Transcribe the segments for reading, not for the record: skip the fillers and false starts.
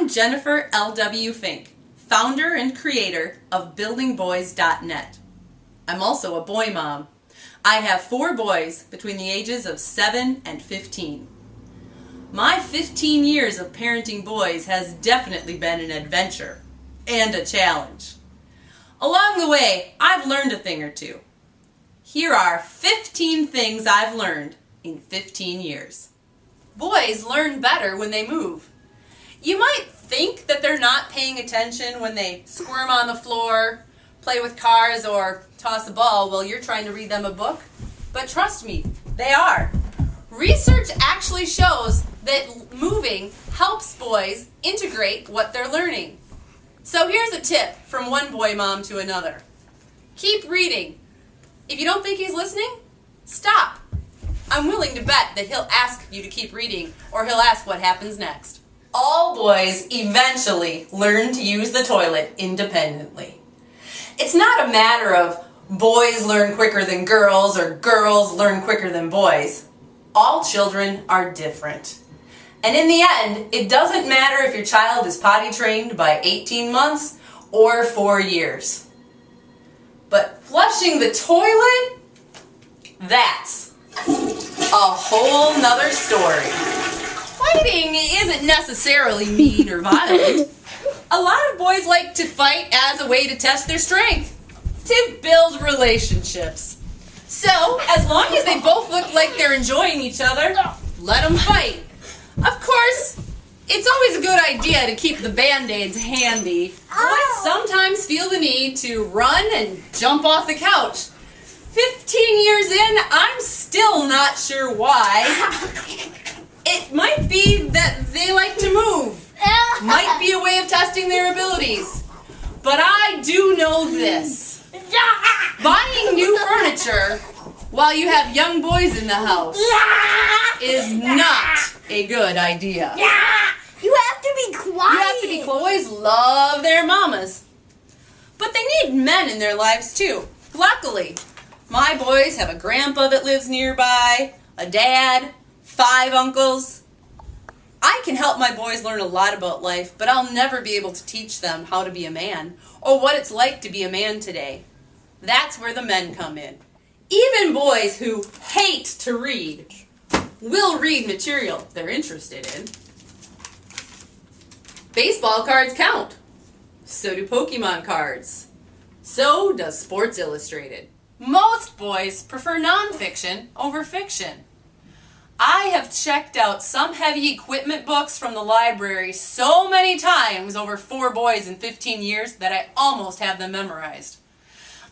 I'm Jennifer L.W. Fink, founder and creator of BuildingBoys.net. I'm also a boy mom. I have 4 boys between the ages of 7 and 15. My 15 years of parenting boys has definitely been an adventure and a challenge. Along the way, I've learned a thing or two. Here are 15 things I've learned in 15 years. Boys learn better when they move. You might think that they're not paying attention when they squirm on the floor, play with cars, or toss a ball while you're trying to read them a book. But trust me, they are. Research actually shows that moving helps boys integrate what they're learning. So here's a tip from one boy mom to another. Keep reading. If you don't think he's listening, stop. I'm willing to bet that he'll ask you to keep reading, or he'll ask what happens next. All boys eventually learn to use the toilet independently. It's not a matter of boys learn quicker than girls or girls learn quicker than boys. All children are different. And in the end, it doesn't matter if your child is potty trained by 18 months or 4 years. But flushing the toilet, that's a whole nother story. Fighting isn't necessarily mean or violent. A lot of boys like to fight as a way to test their strength, to build relationships. So, as long as they both look like they're enjoying each other, let them fight. Of course, it's always a good idea to keep the Band-Aids handy. Boys sometimes feel the need to run and jump off the couch. 15 years in, I'm still not sure why. It might be that they like to move. Might be a way of testing their abilities. But I do know this. Buying new furniture while you have young boys in the house is not a good idea. You have to be quiet. Boys love their mamas. But they need men in their lives too. Luckily, my boys have a grandpa that lives nearby, a dad, 5 uncles. I can help my boys learn a lot about life, but I'll never be able to teach them how to be a man or what it's like to be a man today. That's where the men come in. Even boys who hate to read will read material they're interested in. Baseball cards count. So do Pokemon cards. So does Sports Illustrated. Most boys prefer nonfiction over fiction. I have checked out some heavy equipment books from the library so many times over 4 boys in 15 years that I almost have them memorized.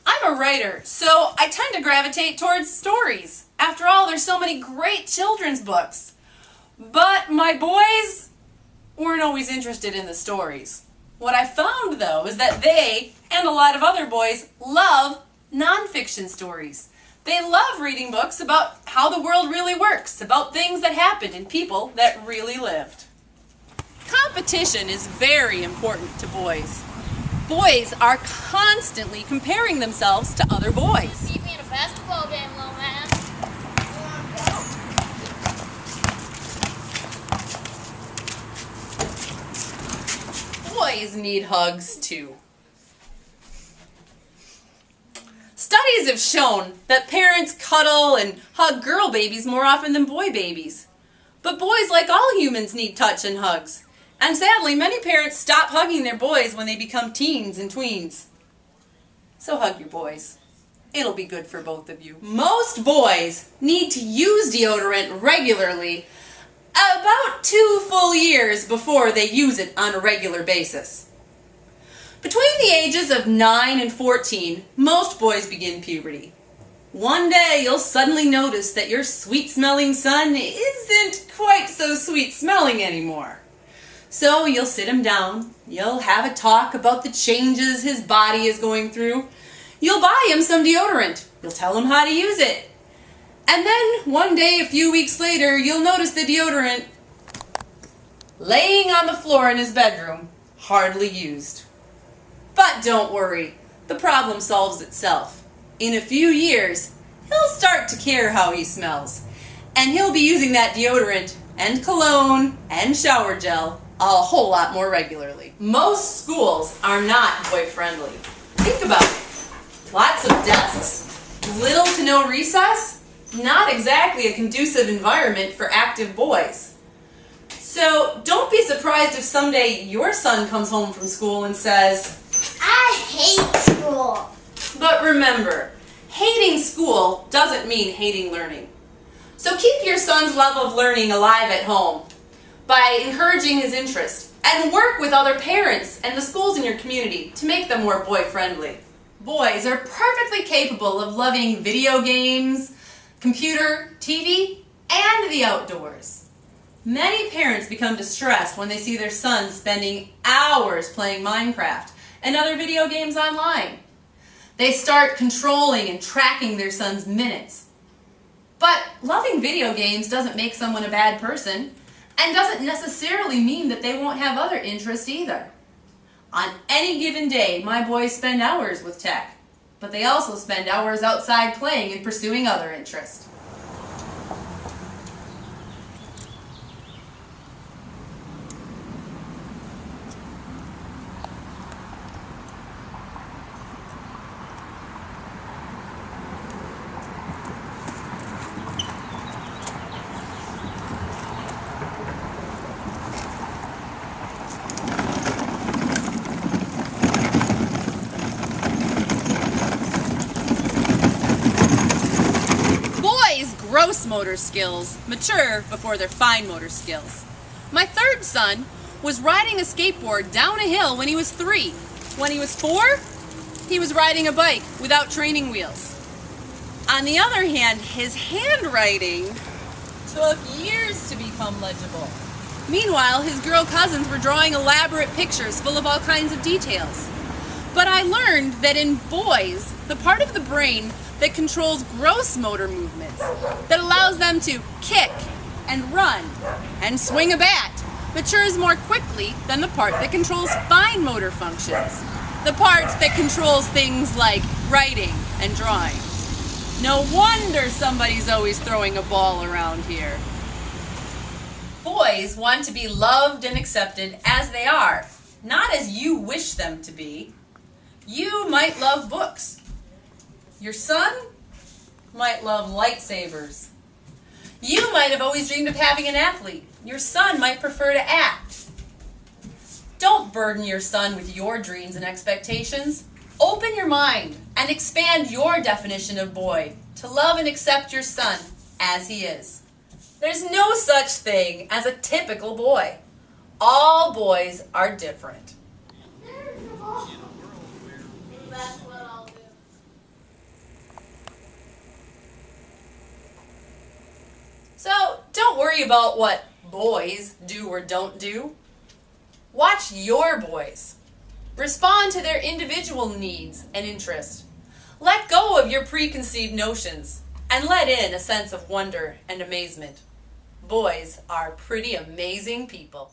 I'm a writer, so I tend to gravitate towards stories. After all, there's so many great children's books. But my boys weren't always interested in the stories. What I found, though, is that they, and a lot of other boys, love nonfiction stories. They love reading books about how the world really works, about things that happened and people that really lived. Competition is very important to boys. Boys are constantly comparing themselves to other boys. Beat me in a basketball game, little man. Boys need hugs too. Studies have shown that parents cuddle and hug girl babies more often than boy babies. But boys, like all humans, need touch and hugs. And sadly, many parents stop hugging their boys when they become teens and tweens. So hug your boys. It'll be good for both of you. Most boys need to use deodorant regularly about 2 full years before they use it on a regular basis. Between the ages of 9 and 14, most boys begin puberty. One day you'll suddenly notice that your sweet-smelling son isn't quite so sweet-smelling anymore. So you'll sit him down, you'll have a talk about the changes his body is going through, you'll buy him some deodorant, you'll tell him how to use it. And then one day, a few weeks later, you'll notice the deodorant laying on the floor in his bedroom, hardly used. But don't worry, the problem solves itself. In a few years, he'll start to care how he smells, and he'll be using that deodorant and cologne and shower gel a whole lot more regularly. Most schools are not boy-friendly. Think about it. Lots of desks, little to no recess, not exactly a conducive environment for active boys. So don't be surprised if someday your son comes home from school and says, I hate school. But remember, hating school doesn't mean hating learning. So keep your son's love of learning alive at home by encouraging his interest and work with other parents and the schools in your community to make them more boy-friendly. Boys are perfectly capable of loving video games, computer, TV, and the outdoors. Many parents become distressed when they see their sons spending hours playing Minecraft and other video games online. They start controlling and tracking their son's minutes. But loving video games doesn't make someone a bad person and doesn't necessarily mean that they won't have other interests either. On any given day, my boys spend hours with tech, but they also spend hours outside playing and pursuing other interests. Gross motor skills mature before their fine motor skills. My third son was riding a skateboard down a hill when he was 3. When he was 4, he was riding a bike without training wheels. On the other hand, his handwriting took years to become legible. Meanwhile, his girl cousins were drawing elaborate pictures full of all kinds of details. But I learned that in boys, the part of the brain that controls gross motor movements, that allows them to kick and run and swing a bat, matures more quickly than the part that controls fine motor functions, the part that controls things like writing and drawing. No wonder somebody's always throwing a ball around here. Boys want to be loved and accepted as they are, not as you wish them to be. You might love books. Your son might love lightsabers. You might have always dreamed of having an athlete. Your son might prefer to act. Don't burden your son with your dreams and expectations. Open your mind and expand your definition of boy to love and accept your son as he is. There's no such thing as a typical boy. All boys are different. That's what I'll do. So don't worry about what boys do or don't do. Watch your boys. Respond to their individual needs and interests. Let go of your preconceived notions and let in a sense of wonder and amazement. Boys are pretty amazing people.